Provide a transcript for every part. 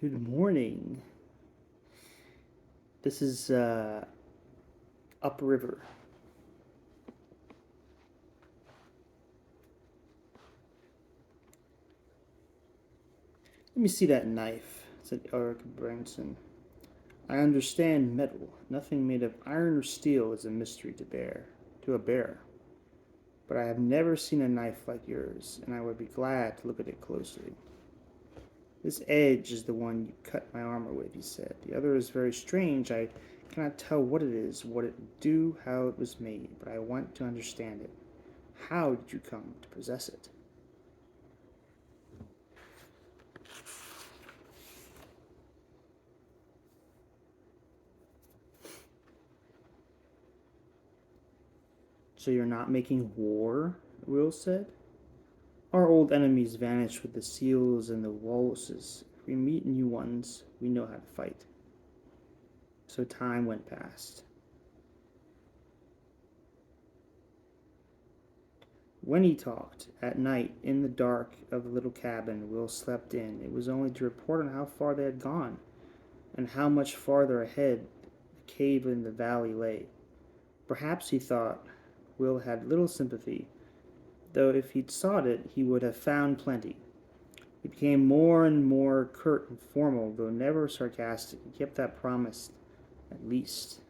Good morning. This is upriver. Let me see that knife, said Eric Branson. I understand metal. Nothing made of iron or steel is a mystery to a bear. But I have never seen a knife like yours, and I would be glad to look at it closely. This edge is the one you cut my armor with, he said. The other is very strange. I cannot tell what it is, what it would do, how it was made, but I want to understand it. How did you come to possess it? So you're not making war? Will said. Our old enemies vanish with the seals and the walruses. If we meet new ones, we know how to fight. So time went past. When he talked, at night, in the dark of the little cabin Will slept in, it was only to report on how far they had gone, and how much farther ahead the cave in the valley lay. Perhaps, he thought, Will had little sympathy, though if he'd sought it, he would have found plenty. He became more and more curt and formal, though never sarcastic. He kept that promise, at least.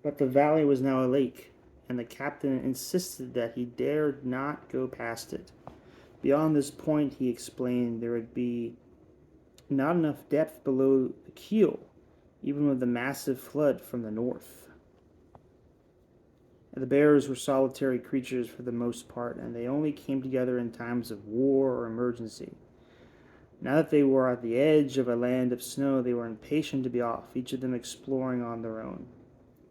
But the valley was now a lake, and the captain insisted that he dared not go past it. Beyond this point, he explained, there would be not enough depth below the keel, even with the massive flood from the north. The bears were solitary creatures for the most part, and they only came together in times of war or emergency. Now that they were at the edge of a land of snow, they were impatient to be off, each of them exploring on their own.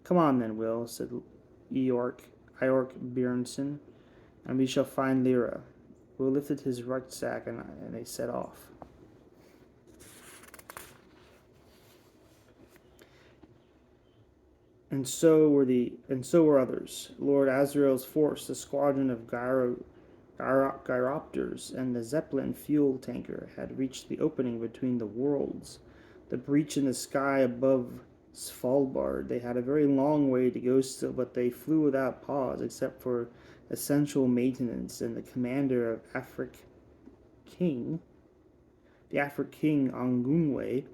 Come on then, Will, said Iork Bjornson, and we shall find Lyra. Will lifted his rucksack and they set off. And so were others. Lord Azrael's force, the squadron of gyropters, and the Zeppelin fuel tanker had reached the opening between the worlds, the breach in the sky above Svalbard. They had a very long way to go still, but they flew without pause, except for essential maintenance, and the commander of the Afric King Angunwe,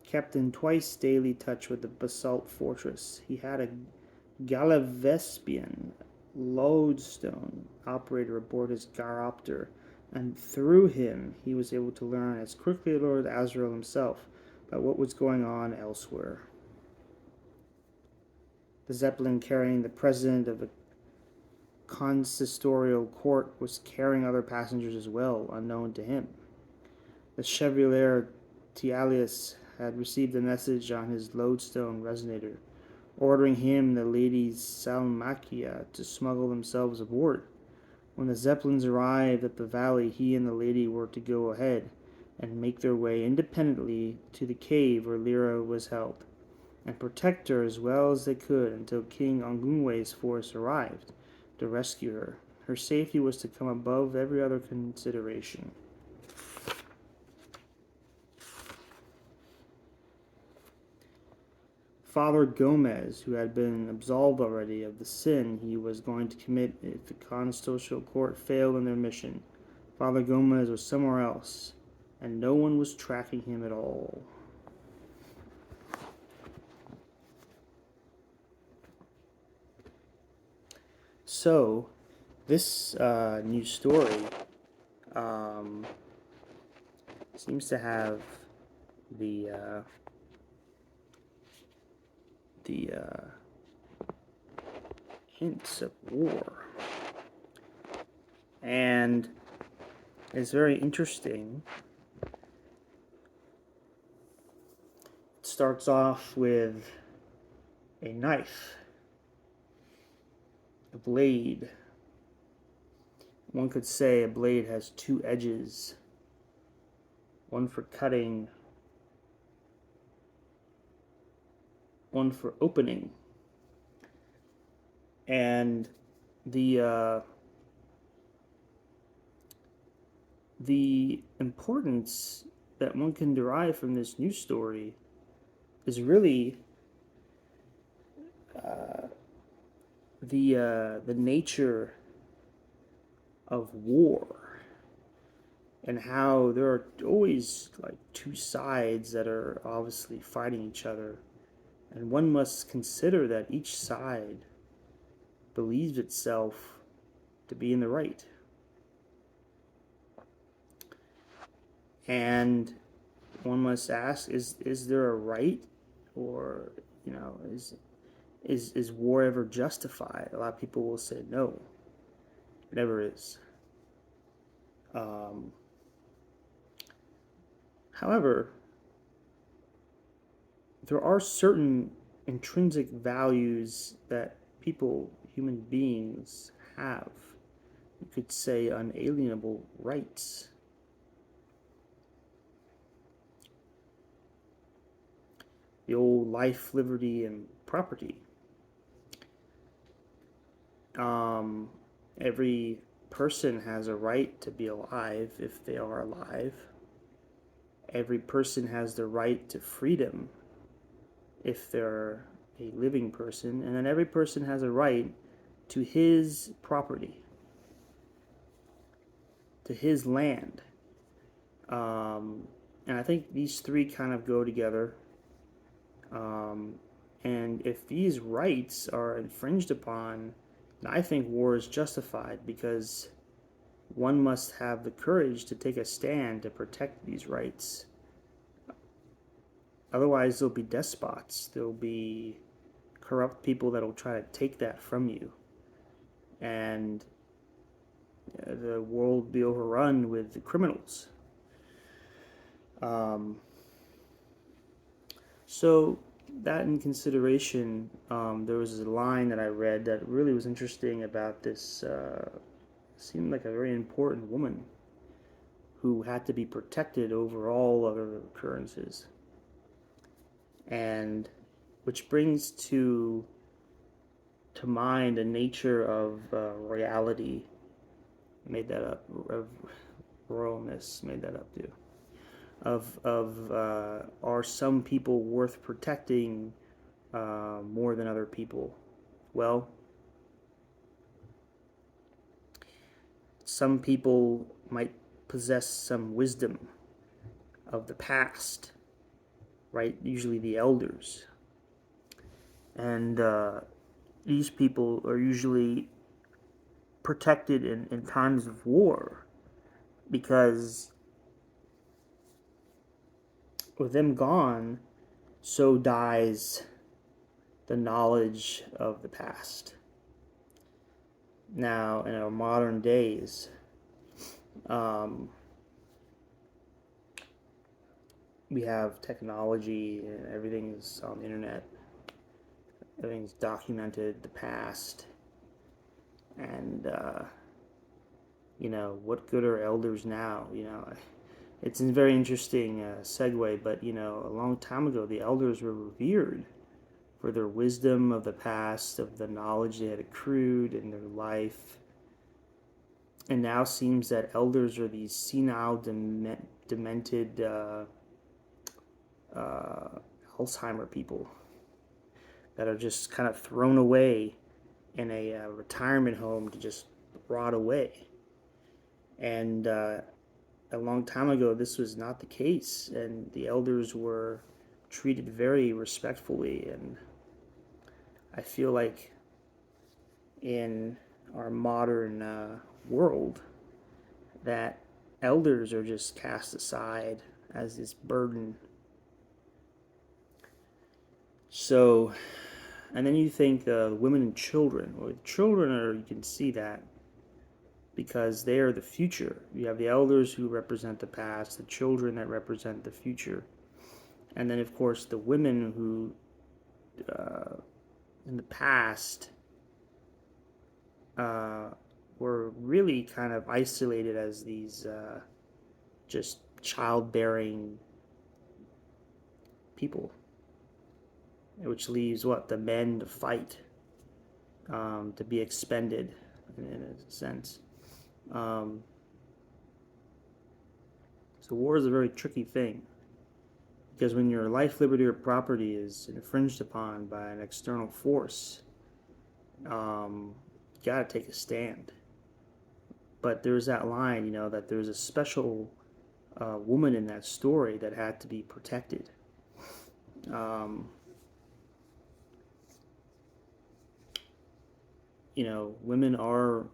kept in twice daily touch with the basalt fortress. He had a Gallivespian lodestone operator aboard his gyropter, and through him he was able to learn as quickly as Lord Azrael himself about what was going on elsewhere. The Zeppelin carrying the president of the consistorial court was carrying other passengers as well, unknown to him. The Chevalier Tialius had received a message on his lodestone resonator, ordering him and the Lady Salmakia to smuggle themselves aboard. When the Zeppelins arrived at the valley, he and the lady were to go ahead and make their way independently to the cave where Lyra was held, and protect her as well as they could until King Angunwe's force arrived to rescue her. Her safety was to come above every other consideration. Father Gomez, who had been absolved already of the sin he was going to commit if the consistorial court failed in their mission. Father Gomez was somewhere else, and no one was tracking him at all. So, this new story seems to have the hints of war, and it's very interesting. It starts off with a knife, a blade. One could say a blade has two edges, one for cutting, one for opening. And the the importance that one can derive from this news story is really uh, the nature of war, and how there are always like two sides that are obviously fighting each other, and one must consider that each side believes itself to be in the right. And one must ask, is there a right, or is war ever justified? A lot of people will say no, it never is. um, However, there are certain intrinsic values that people, human beings, have. You could say unalienable rights. The old life, liberty, and property. Um, every person has a right to be alive if they are alive. Every person has the right to freedom if they're a living person. And then every person has a right to his property, to his land. And I think these three kind of go together. Um, and if these rights are infringed upon, then I think war is justified, because one must have the courage to take a stand to protect these rights. Otherwise, there'll be despots, there'll be corrupt people that'll try to take that from you. And the world will be overrun with the criminals. Um, so that in consideration, there was a line that I read that really was interesting about this. Seemed like a very important woman who had to be protected over all other occurrences, and which brings to mind the nature of royalty. Made that up. Of royalness. Made that up too. Of are some people worth protecting more than other people? Well, some people might possess some wisdom of the past, right? Usually the elders. And these people are usually protected in times of war, because with them gone, so dies the knowledge of the past. Now, in our modern days, um, we have technology and everything's on the internet. Everything's documented, the past. And, what good are elders now? It's a very interesting segue, but, a long time ago, the elders were revered for their wisdom of the past, of the knowledge they had accrued in their life. And now seems that elders are these senile, demented Alzheimer people that are just kind of thrown away in a retirement home to just rot away. And a long time ago, this was not the case, and the elders were treated very respectfully. And I feel like in our modern world, that elders are just cast aside as this burden. So, and then you think women and children. Well, children are, you can see that, because they are the future. You have the elders who represent the past, the children that represent the future. And then, of course, the women who, in the past, were really kind of isolated as these just childbearing people, which leaves what? The men to fight. to be expended in a sense. Um, so war is a very tricky thing because when your life, liberty, or property is infringed upon by an external force, you got to take a stand. But there's that line, that there's a special woman in that story that had to be protected. Um, Women are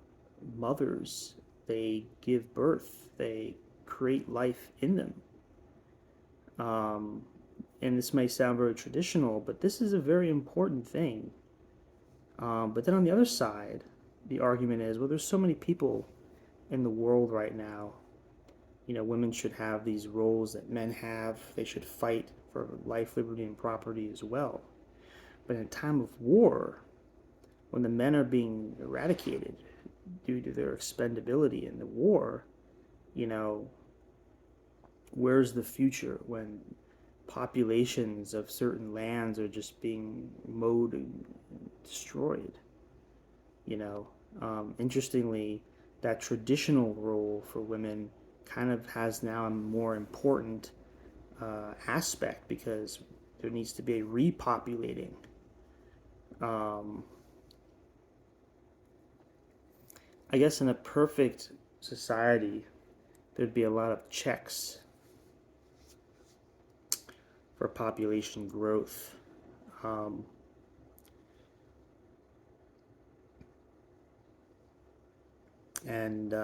mothers. They give birth. They create life in them. Um, and this may sound very traditional, but this is a very important thing. But then on the other side, the argument is, well, there's so many people in the world right now. Women should have these roles that men have. They should fight for life, liberty, and property as well. But in a time of war, when the men are being eradicated due to their expendability in the war, you know, where's the future when populations of certain lands are just being mowed and destroyed? Interestingly, that traditional role for women kind of has now a more important aspect because there needs to be a repopulating. Um, I guess in a perfect society, there'd be a lot of checks for population growth. Um, and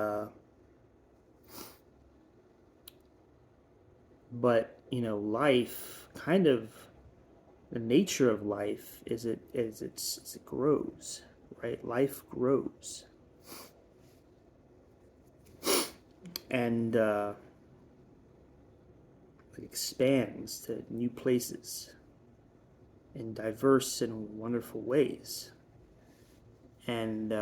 but life kind of the nature of life is it grows, right? Life grows, and it expands to new places in diverse and wonderful ways. And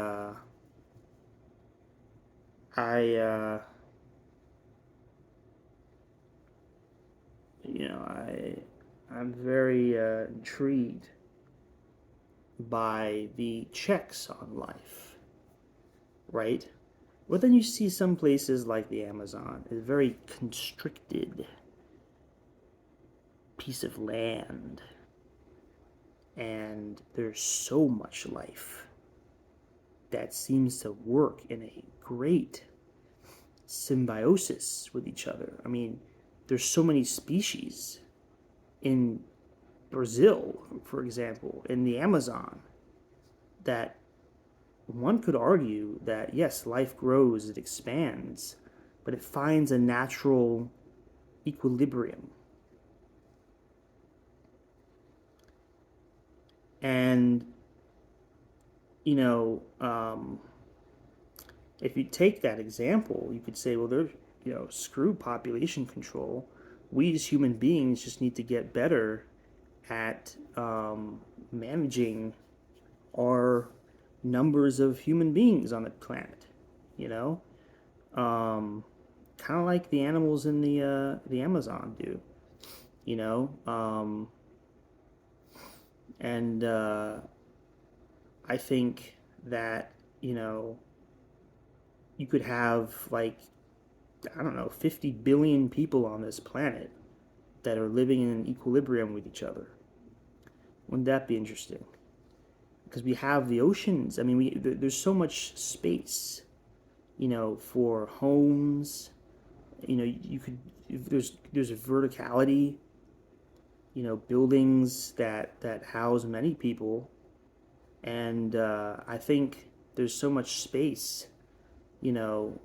I, I'm very intrigued by the checks on life, right? But then you see some places like the Amazon, a very constricted piece of land, and there's so much life that seems to work in a great symbiosis with each other. I mean, there's so many species in Brazil, for example, in the Amazon, that one could argue that yes, life grows, it expands, but it finds a natural equilibrium. And, you know, um, if you take that example, you could say, well, there's, screw population control. We as human beings just need to get better at managing our numbers of human beings on the planet. You know, kind of like the animals in the Amazon do. You know, and I think that you could have like I don't know 50 billion people on this planet that are living in an equilibrium with each other. Wouldn't that be interesting? Because we have the oceans. I mean, there's so much space, for homes. You could there's a verticality. Buildings that house many people, and I think there's so much space. You know,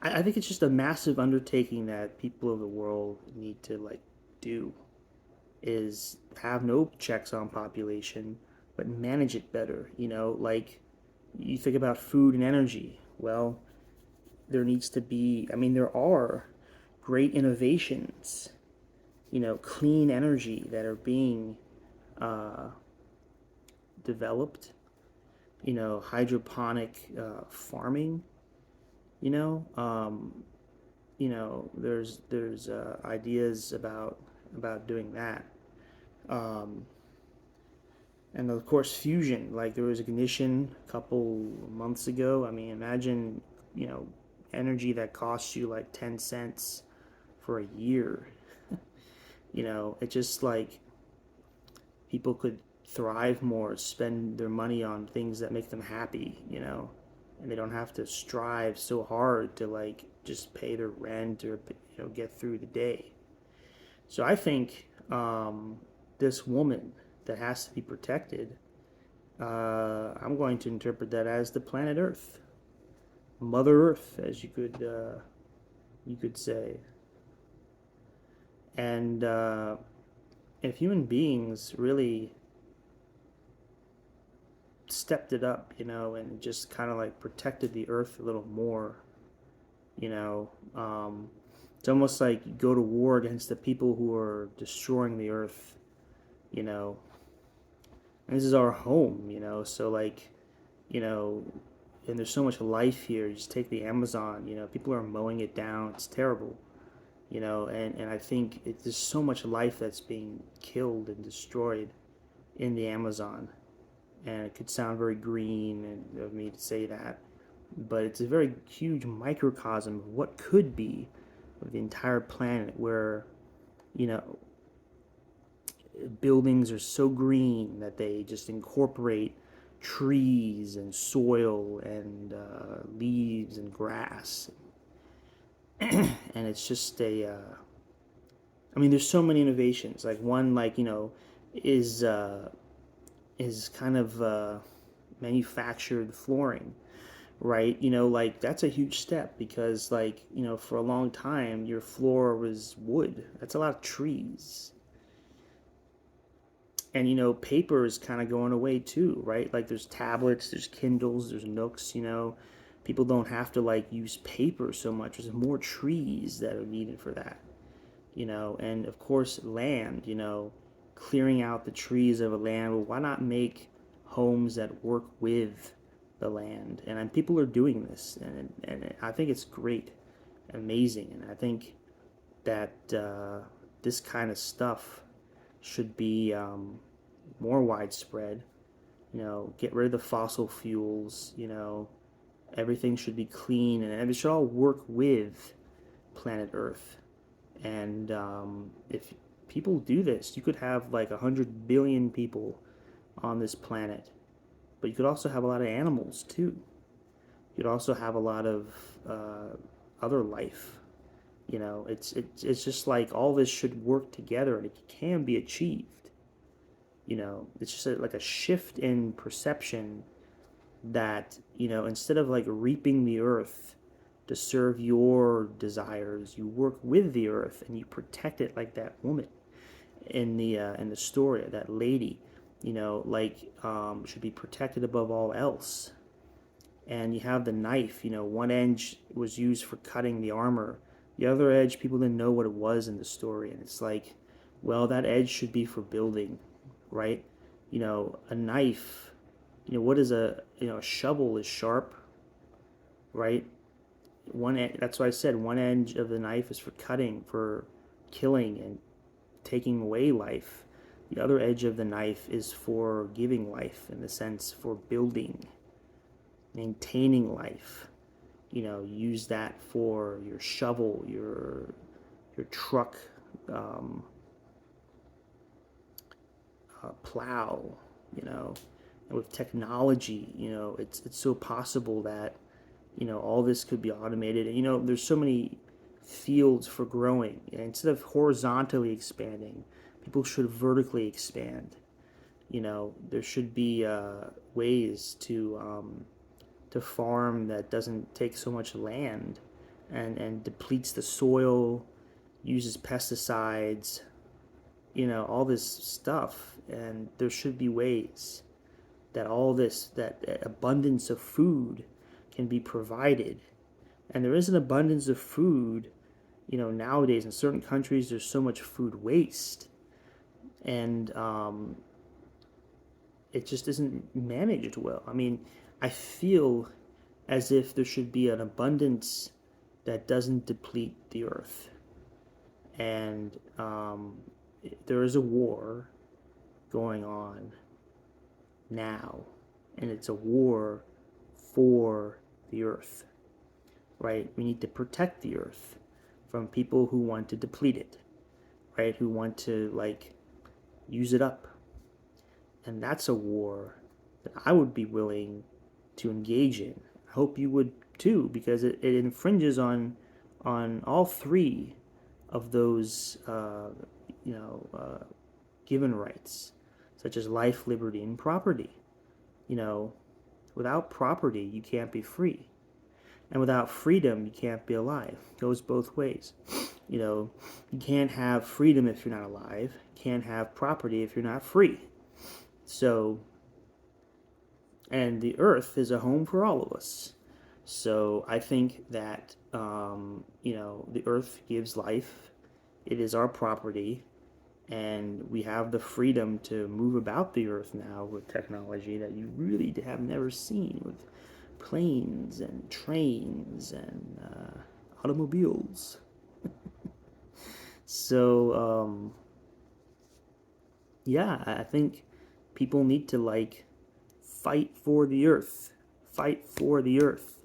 I think it's just a massive undertaking that people of the world need to like do is have no checks on population, but manage it better. Like you think about food and energy. Well, there needs to be. I mean, there are great innovations. Clean energy that are being uh, developed. Hydroponic farming. You know, um, there's ideas about doing that. Um, And of course, fusion. Like there was ignition a couple months ago. I mean, imagine, you know, energy that costs you like 10 cents for a year. You know, it just like people could thrive more, spend their money on things that make them happy, you know, and they don't have to strive so hard to like just pay their rent or, you know, get through the day. So I think this woman that has to be protected, I'm going to interpret that as the planet Earth, Mother Earth, as you could say. And if human beings really stepped it up, you know, and just kind of like protected the Earth a little more, you know, it's almost like you go to war against the people who are destroying the Earth, you know. And this is our home, you know, so like, you know, and there's so much life here. You just take the Amazon, you know, people are mowing it down. It's terrible, you know, and I think there's so much life that's being killed and destroyed in the Amazon. And it could sound very green and of me to say that, but it's a very huge microcosm of what could be of the entire planet where, you know, buildings are so green that they just incorporate trees and soil and leaves and grass. And it's just I mean, there's so many innovations. Like one, like, you know, is kind of manufactured flooring, right? You know, like that's a huge step because, like, you know, for a long time your floor was wood. That's a lot of trees. And you know, paper is kind of going away too, right? Like there's tablets, there's Kindles, there's Nooks, you know. People don't have to like use paper so much. There's more trees that are needed for that, you know. And of course, land, you know, clearing out the trees of a land. Well, why not make homes that work with the land? And people are doing this, and I think it's great, amazing, and I think that this kind of stuff should be more widespread. You know, get rid of the fossil fuels. You know, everything should be clean, and it should all work with planet Earth. And if people do this, you could have like 100 billion people on this planet, but you could also have a lot of animals too. You'd also have a lot of other life. You know, it's just like all this should work together, and it can be achieved. You know, it's just like a shift in perception that, you know, instead of like reaping the earth to serve your desires, you work with the earth and you protect it like that woman in the story, that lady, you know, like should be protected above all else. And you have the knife, you know, one edge was used for cutting the armor, the other edge people didn't know what it was in the story, and it's like, well, that edge should be for building, right? You know, a knife, you know, what is a shovel is sharp, right? That's why I said one edge of the knife is for cutting, for killing and taking away life. The other edge of the knife is for giving life, in the sense for building, maintaining life. You know, use that for your shovel, your truck, um, plow. You know, and with technology, you know, it's so possible that, you know, all this could be automated. And you know, there's so many fields for growing. And instead of horizontally expanding, people should vertically expand. You know, there should be ways to farm that doesn't take so much land and depletes the soil, uses pesticides, you know, all this stuff. And there should be ways that all this, that abundance of food can be provided. And there is an abundance of food, you know, nowadays in certain countries. There's so much food waste, and it just isn't managed well. I mean, I feel as if there should be an abundance that doesn't deplete the earth. And there is a war going on, now, and it's a war for the earth, right? We need to protect the earth from people who want to deplete it, right? Who want to like use it up. And that's a war that I would be willing to engage in. I hope you would too, because it infringes on all three of those given rights, such as life, liberty, and property. You know, without property, you can't be free. And without freedom, you can't be alive. It goes both ways. You know, you can't have freedom if you're not alive. You can't have property if you're not free. So, and the earth is a home for all of us. So I think that, the earth gives life. It is our property. And we have the freedom to move about the earth now with technology that you really have never seen, with planes and trains and automobiles. So, yeah, I think people need to like fight for the earth. Fight for the earth.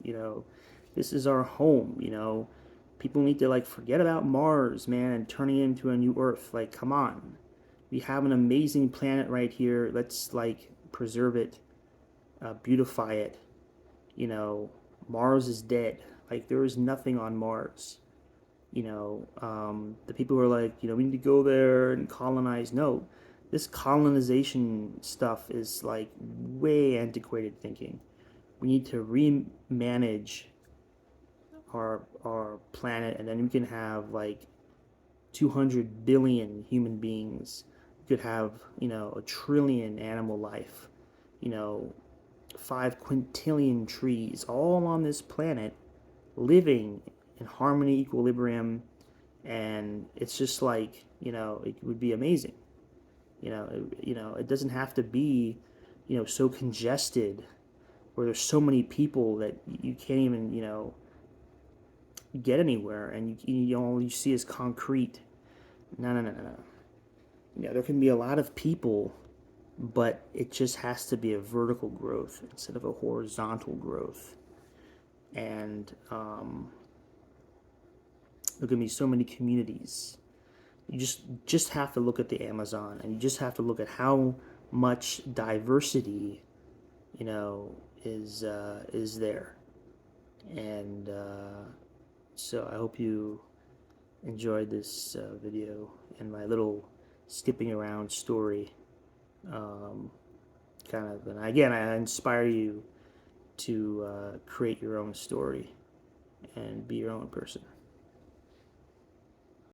This is our home. People need to like forget about Mars, man, and turning it into a new Earth. Like, come on. We have an amazing planet right here. Let's like preserve it, beautify it. Mars is dead. Like, there is nothing on Mars. The people who are like, we need to go there and colonize. No, this colonization stuff is like way antiquated thinking. We need to remanage our planet, and then we can have like 200 billion human beings. We could have, a trillion animal life, you know, 5 quintillion trees, all on this planet, living in harmony, equilibrium, and it's just like, it would be amazing. It doesn't have to be, so congested where there's so many people that you can't even, get anywhere, and all you see is concrete. No, no, no, no, no. There can be a lot of people, but it just has to be a vertical growth instead of a horizontal growth. And there can be so many communities. You just have to look at the Amazon, and you just have to look at how much diversity, is there. And so I hope you enjoyed this video and my little skipping around story. And again, I inspire you to create your own story and be your own person.